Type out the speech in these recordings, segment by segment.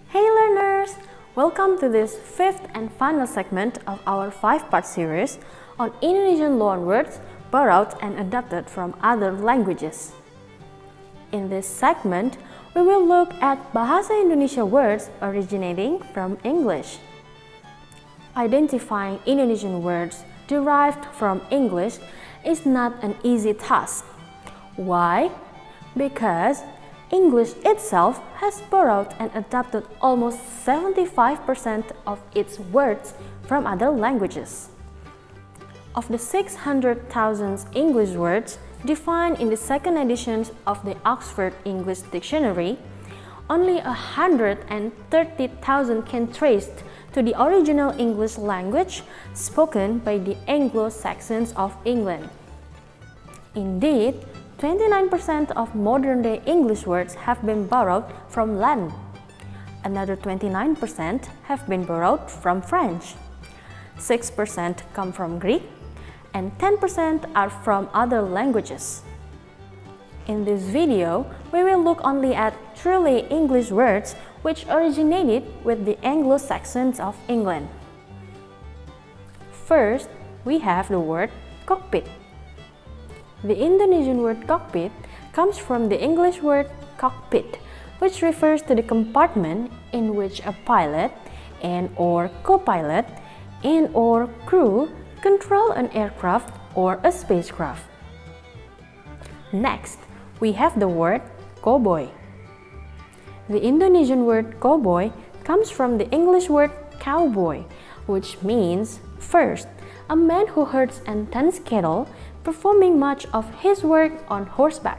Hey learners! Welcome to this fifth and final segment of our 5-part series on Indonesian loanwords borrowed and adapted from other languages. In this segment, we will look at Bahasa Indonesia words originating from English. Identifying Indonesian words derived from English is not an easy task. Why? Because English itself has borrowed and adapted almost 75% of its words from other languages. Of the 600,000 English words defined in the second edition of the Oxford English Dictionary, only 130,000 can trace to the original English language spoken by the Anglo-Saxons of England. Indeed, 29% of modern-day English words have been borrowed from Latin. Another 29% have been borrowed from French. 6% come from Greek, and 10% are from other languages. In this video, we will look only at truly English words which originated with the Anglo-Saxons of England. First, we have the word cockpit. The Indonesian word cockpit comes from the English word cockpit, which refers to the compartment in which a pilot and/or co-pilot and/or crew control an aircraft or a spacecraft. Next, we have the word cowboy. The Indonesian word cowboy comes from the English word cowboy, which means, first, a man who herds and tends cattle, performing much of his work on horseback.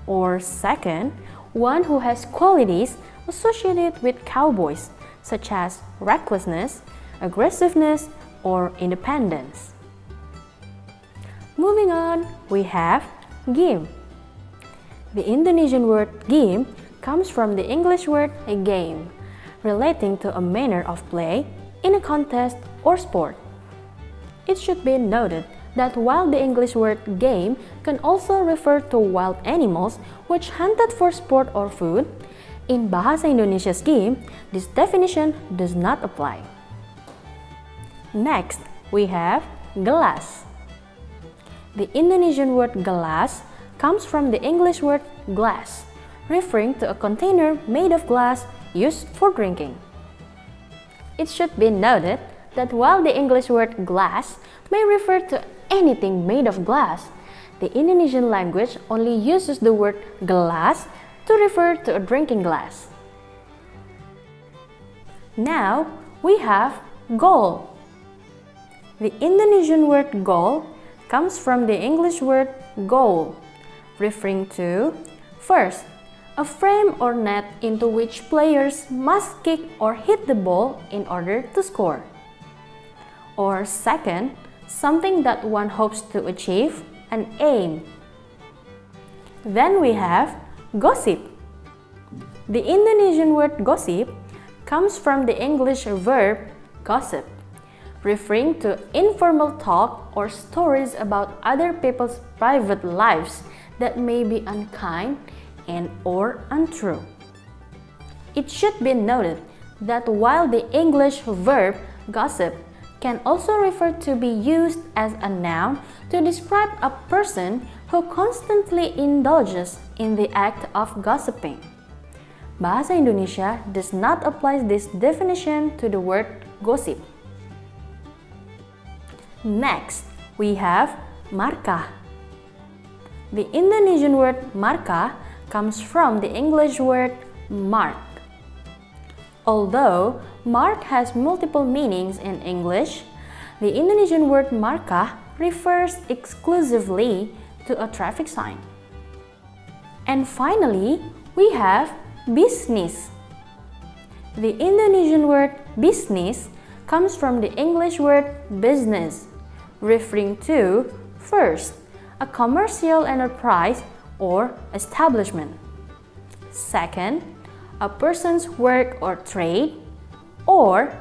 Or second, one who has qualities associated with cowboys, such as recklessness, aggressiveness, or independence. Moving on, we have game. The Indonesian word game comes from the English word game, relating to a manner of play in a contest or sport. It should be noted that while the English word game can also refer to wild animals which hunted for sport or food, in Bahasa Indonesia's game, this definition does not apply. Next, we have gelas. The Indonesian word gelas comes from the English word glass, referring to a container made of glass used for drinking. It should be noted that while the English word glass may refer to anything made of glass, the Indonesian language only uses the word gelas to refer to a drinking glass. Now, we have goal. The Indonesian word goal comes from the English word goal, referring to, first, a frame or net into which players must kick or hit the ball in order to score. Or second, something that one hopes to achieve, an aim. Then we have gossip. The Indonesian word gossip comes from the English verb gossip, referring to informal talk or stories about other people's private lives that may be unkind and/or untrue. It should be noted that while the English verb gossip can also refer to be used as a noun to describe a person who constantly indulges in the act of gossiping. Bahasa Indonesia does not apply this definition to the word gossip. Next, we have markah. The Indonesian word markah comes from the English word mark. Although mark has multiple meanings in English, the Indonesian word markah refers exclusively to a traffic sign. And finally, we have business. The Indonesian word business comes from the English word business, referring to, first, a commercial enterprise or establishment. Second, a person's work or trade. Or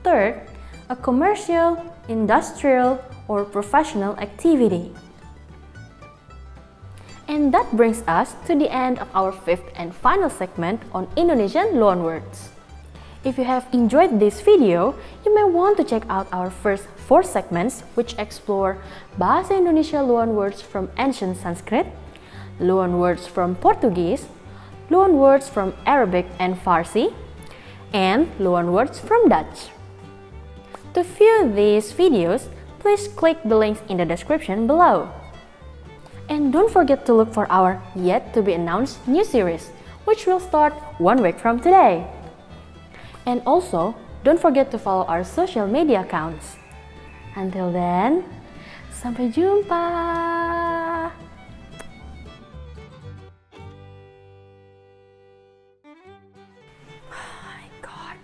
third, a commercial, industrial, or professional activity. And that brings us to the end of our fifth and final segment on Indonesian loanwords. If you have enjoyed this video, you may want to check out our first 4 segments which explore Bahasa Indonesia loanwords from ancient Sanskrit, loanwords from Portuguese, loanwords from Arabic and Farsi, and loanwords from Dutch. To view these videos, please click the links in the description below. And don't forget to look for our yet-to-be-announced new series, which will start 1 week from today. And also, don't forget to follow our social media accounts. Until then, sampai jumpa! Oh my god,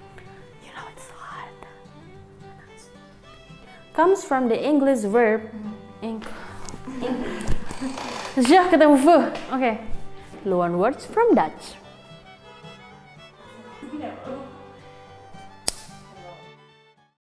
you know it's hard. Comes from the English verb ketemu. Okay. Loanwords from Dutch.